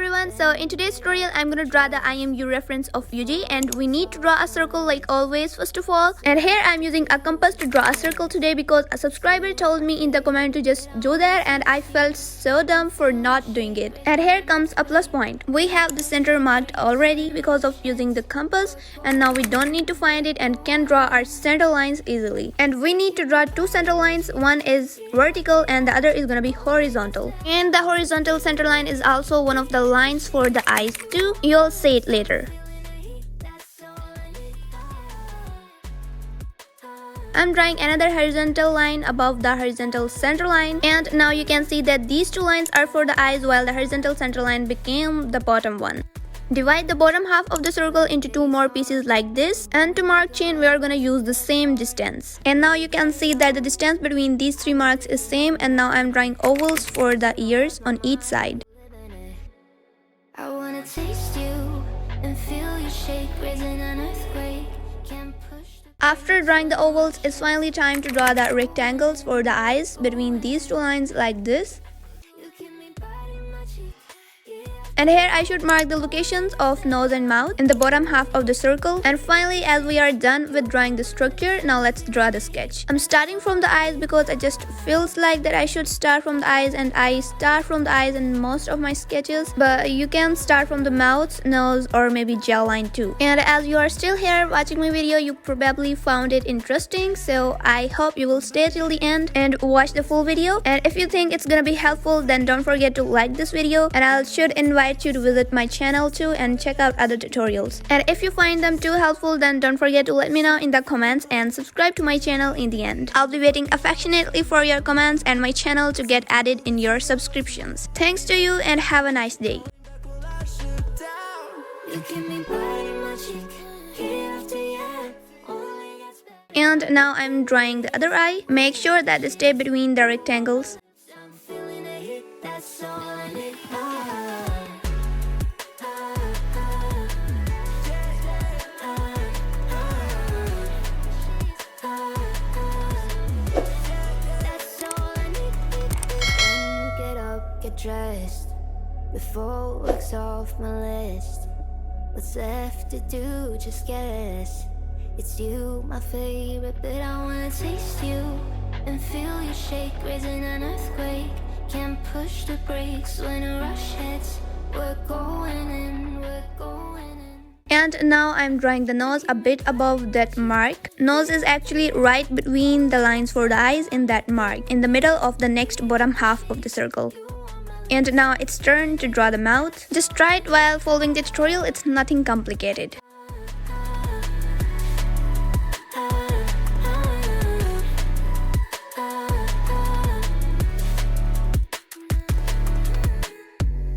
everyone, so in today's tutorial I'm gonna draw the IMU reference of Yuji, and we need to draw a circle like always first of all. And here I'm using a compass to draw a circle today because a subscriber told me in the comment to just do that, and I felt so dumb for not doing it. And here comes a plus point. We have the center marked already because of using the compass, and now we don't need to find it and can draw our center lines easily. And we need to draw two center lines. One is vertical and the other is gonna be horizontal. And the horizontal center line is also one of the lines for the eyes too. You'll see it later. I'm drawing another horizontal line above the horizontal center line, and now you can see that these two lines are for the eyes while the horizontal center line became the bottom one. Divide the bottom half of the circle into two more pieces like this, and to mark chin we are gonna use the same distance. And now you can see that the distance between these three marks is same, and now I'm drawing ovals for the ears on each side. I wanna taste you and feel you shake, raising an earthquake. Can't push the After drawing the ovals, it's finally time to draw the rectangles for the eyes between these two lines like this. you keep me biting my cheek. Yeah. And here I should mark the locations of nose and mouth in the bottom half of the circle. And finally, as we are done with drawing the structure, now let's draw the sketch. I'm starting from the eyes because it just feels like that I should start from the eyes, and I start from the eyes in most of my sketches. But you can start from the mouth, nose, or maybe jawline too. And as you are still here watching my video, you probably found it interesting, so I hope you will stay till the end and watch the full video. And if you think it's gonna be helpful, then don't forget to like this video, and I should invite you to visit my channel too and check out other tutorials. And if you find them too helpful, then don't forget to let me know in the comments and subscribe to my channel in the end. I'll be waiting affectionately for your comments and my channel to get added in your subscriptions. Thanks to you and have a nice day. You keep me biting my cheek. Year after year, only gets better. And now I'm drawing the other eye. Make sure that they stay between the rectangles. I'm feeling the heat, that's all I need. That's all I need. When you get up, get dressed. Before work's off my list. What's left to do? Just guess. It's you, my favorite, but I wanna taste you and feel you shake, raising an earthquake. Can't push the brakes when a rush hits. We're going in, we're going in. And now I'm drawing the nose a bit above that mark. Nose is actually right between the lines for the eyes in that mark, in the middle of the next bottom half of the circle. And now it's turn to draw the mouth. Just try it while following the tutorial, it's nothing complicated.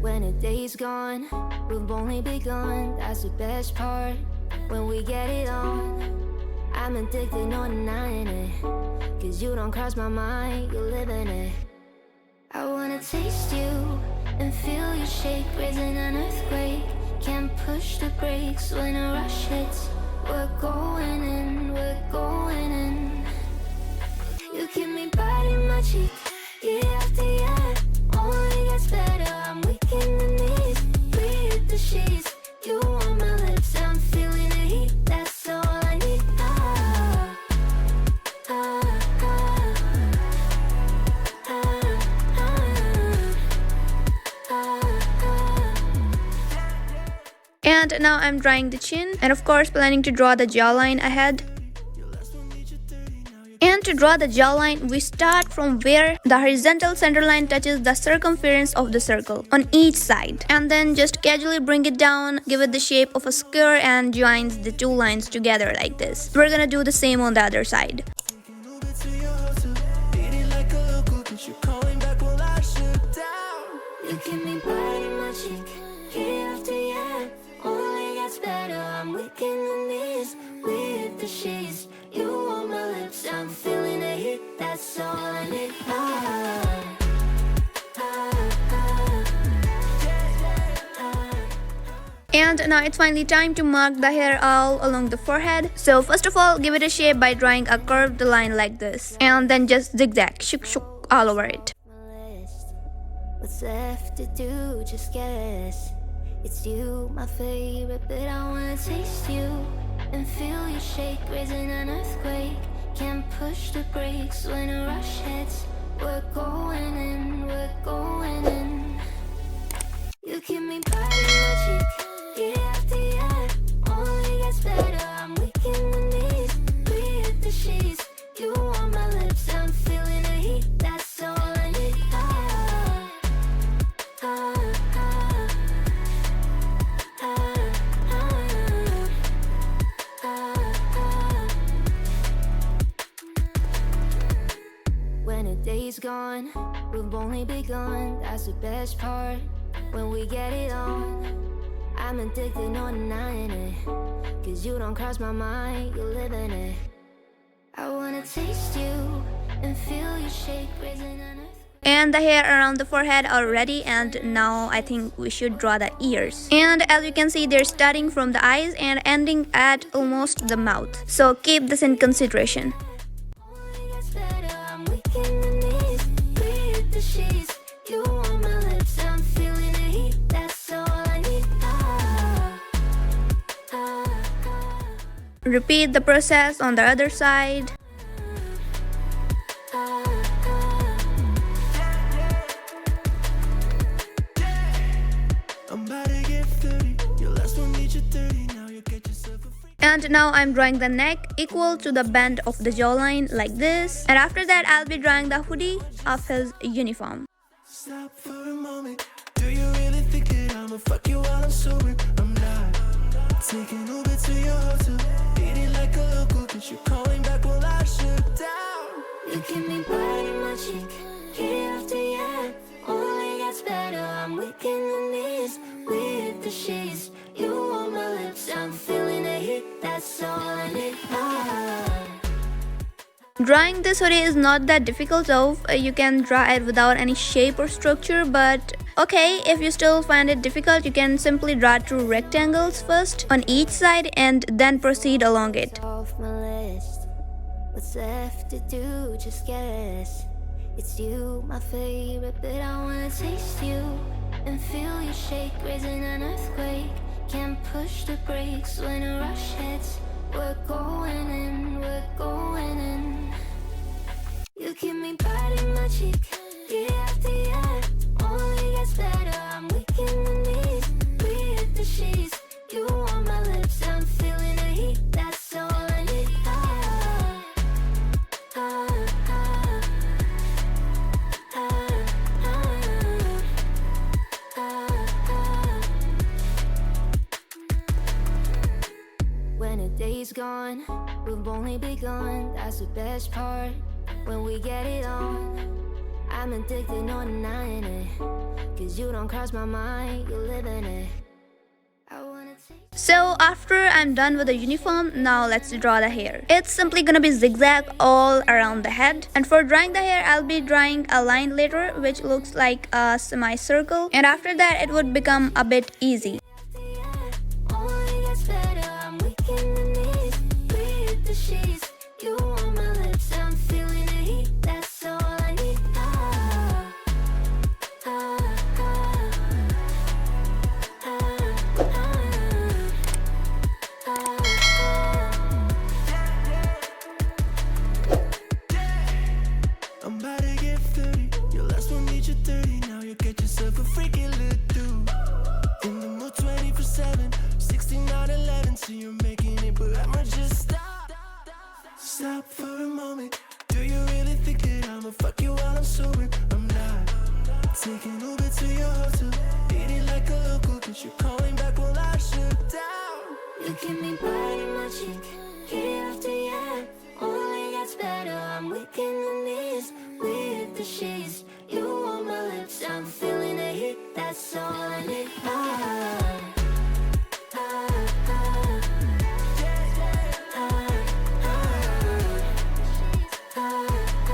When a day's gone, we've only begun. That's the best part, when we get it on. I'm addicted, no denying it. Cause you don't cross my mind, you live in it. I wanna taste you and feel you shake, raising an earthquake. Can't push the brakes when a rush hits. We're going in, we're going in. You keep me biting my cheek, year after year. Only gets better, I'm weak in the knees. We hit the sheets, you on my lips. I'm feeling the heat, that's all I need. And now I'm drawing the chin, and of course planning to draw the jawline ahead. And to draw the jawline, we start from where the horizontal center line touches the circumference of the circle on each side, and then just casually bring it down, give it the shape of a square, and joins the two lines together like this. We're gonna do the same on the other side. You keep me biting my cheek, year after year. Only gets better, I'm weak in the knees. We hit the sheets, you on my lips. I'm feeling the heat, that's all I need. And now it's finally time to mark the hair all along the forehead. So first of all, give it a shape by drawing a curved line like this, and then just zigzag, shuk shuk all over it. What's left to do? Just guess. It's you, my favorite, but I wanna taste you and feel you shake, raising an earthquake. Can't push the brakes when a rush hits. We're going in, we're going in. You keep me biting my cheek, year after year. Only gets better, I'm weak in the knees. We hit the sheets, you on my lips, I'm feeling the heat. That's all I need. Ah, ah, ah, ah, ah, ah. When a day's gone, we've only begun. That's the best part. When we get it on, I'm addicted, no denying it. Cause you don't cross my mind, you live in it. I wanna taste you and feel you shake, raising an earth. And the hair around the forehead are ready, and now I think we should draw the ears. And as you can see, they're starting from the eyes and ending at almost the mouth. So keep this in consideration. Only gets better, I'm weak in the knees. We hit the sheets, you on my lips, I'm feeling the heat. That's all I need. Ah, ah, ah, Repeat the process on the other side. ah, ah. I'm about to get 30. Your last one needs you 30. Now you get yourself a free. And now I'm drawing the neck equal to the bend of the jawline like this. And after that, I'll be drawing the hoodie of his uniform. Stop for a moment. Do you really think that I'ma fuck you while I'm sober? I'm not. Taking Uber to your hotel. Eating like a local, cause you're calling back while I shut down. You keep me biting my cheek, year after year. Only gets better, I'm weak in the knees. We hit the sheets, you on my lips, I'm feeling the heat. That's all I need. Ah. Drawing this hoodie is not that difficult though. You can draw it without any shape or structure, but okay, if you still find it difficult, you can simply draw two rectangles first on each side and then proceed along it. Off my list, what's left to do? Just guess. It's you, my favorite, but I wanna taste you and feel you shake, raising an earthquake. Can't push the brakes when a rush hits. We're going in, we're going in. You keep me biting my cheek, year after year. Only gets better, I'm weak in the knees. We hit the sheets, you on my lips, I'm feeling the heat. That's all I need. Ah, ah, ah, ah, ah, ah. When a day's gone, we've only begun. That's the best part. When we get it on, I'm addicted, no denying it. Cause you don't cross my mind, you live in it. I wanna take. So after I'm done with the uniform, now let's draw the hair. It's simply gonna be zigzag all around the head. And for drawing the hair, I'll be drawing a line later which looks like a semicircle. And after that, it would become a bit easy. Only gets better, I'm weak in the knees. We hit the sheets, you on my lips, I'm feeling the heat. That's all I need. Ah, ah, ah, ah, ah, ah. I'm about to get 30. Your last one needs you 30. Now you get yourself a freaking little dude. In the mood 24/7. 6911. So you're making it, but I'ma just stop. Stop for a moment. Do you really think that I'ma fuck you while I'm sober? I'm not. Taking Uber to your hotel. Eating like a local, cause you're calling back while I shut down. You keep me biting my cheek, year after year. Only gets better, I'm weak in the knees. We hit the sheets, you on my lips, I'm feeling the heat. That's all I need. Ah, ah, ah, ah, ah, ah,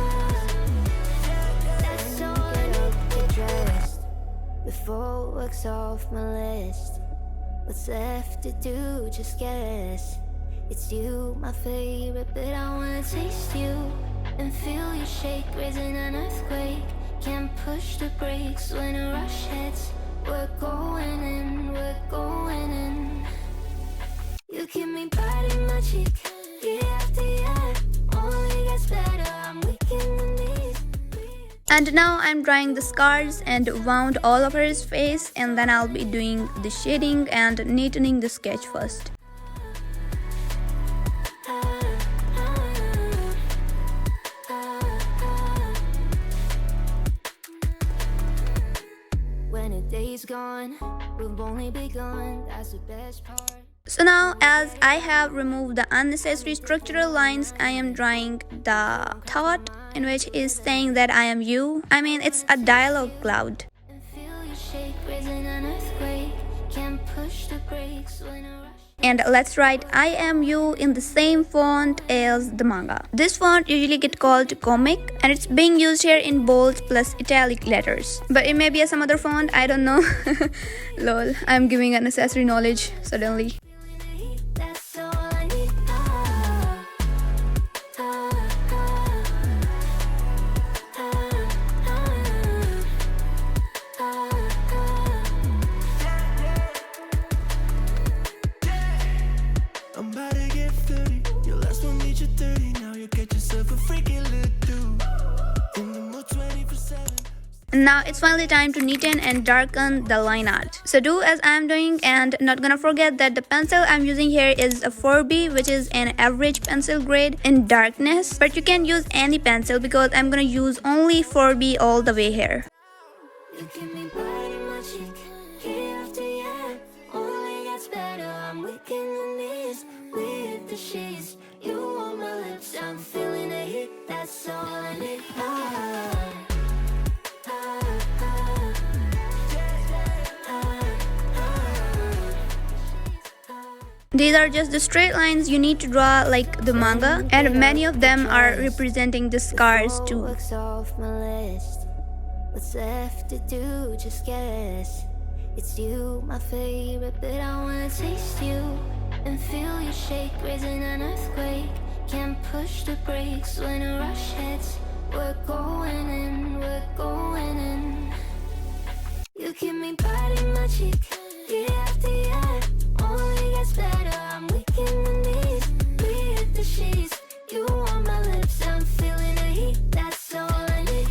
ah. That's all I need. Get dressed before work's off my list. What's left to do? Just guess. It's you, my favorite, but I wanna taste you and feel you shake, raising an earthquake. Can't push the brakes when a rush hits. We're going in, we're And now I'm drawing the scars and wound all over his face, and then I'll be doing the shading and neatening the sketch first. When a day's gone, we've only begun. That's the best part. So now, as I have removed the unnecessary structural lines, I am drawing the thought in which is saying that I am you. I mean, it's a dialogue cloud. And feel you shake, raising an earthquake. Can't push the brakes when a rush. And let's write I am you in the same font as the manga. This font usually get called comic, and it's being used here in bold plus italic letters. But it may be some other font, I don't know. Lol, I'm giving unnecessary knowledge suddenly. That's all I need. I'm about to get 30. Your last one needs you 30. Now you get yourself a freaky little dude. In the mood 24/7. Now it's finally time to neaten and darken the line art. So do as I'm doing, and not gonna forget that the pencil I'm using here is a 4B, which is an average pencil grade in darkness. But you can use any pencil because I'm gonna use only 4B all the way here. You give me body magic, year after year. Only gets better. I'm weak in the knees, with the sheets. You on my lips, I'm feeling the heat. That's all I need. These are just the straight lines you need to draw like the manga, and many of them are representing the scars too. Works off my list. What's left to do? Just guess. It's you, my favorite, but I wanna taste you and feel you shake, raising an earthquake. Can't push the brakes when a rush hits. We're going in, we're going in. You give me body magic, year after year. Only gets better. I'm weak in the knees, we hit the sheets. You on my lips, I'm feeling the heat. That's all I need.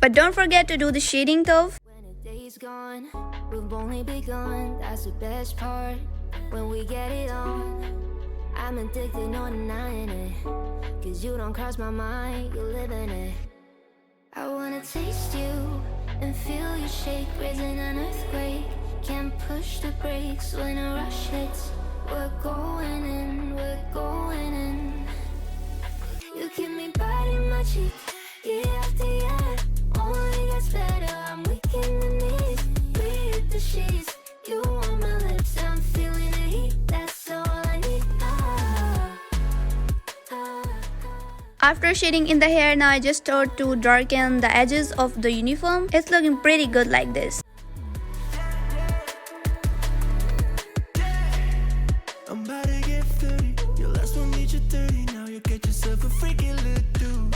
But don't forget to do the shading though. When a day's gone, we've only begun. That's the best part. When we get it on, I'm addicted, no denying it. Cause you don't cross my mind, you live in it. I wanna taste you and feel you shake, raising an earthquake. Can't push the brakes when a rush hits. We're going in, we're going in. You give me body magic, year after year. Only gets better, I'm weak in the knees. We hit the sheets, you on my lips, I'm feeling the heat. That's all I need. After shading in the hair, now I just start to darken the edges of the uniform. It's looking pretty good like this. I'm about to get 30. Your last one needs you 30. Now you get yourself a freaky little dude.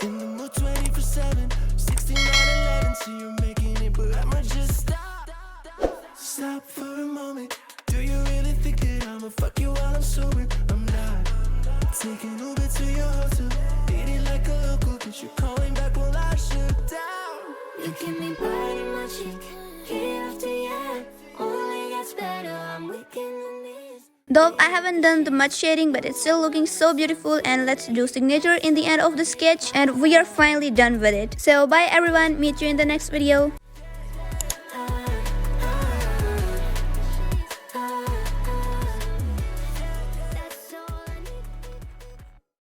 In the mood 24/7. 6911. So you're making it, but I'ma just stop. Stop for a moment. Do you really think that I'ma fuck you while I'm sober? I'm not. Taking Uber to your hotel. Eating like a local. Cause you're calling back while I shut down. You give me body magic, year after year. Only gets better, I'm weak in the knees. Though I haven't done the much shading, but it's still looking so beautiful. And let's do signature in the end of the sketch, and we are finally done with it. So bye everyone, meet you in the next video.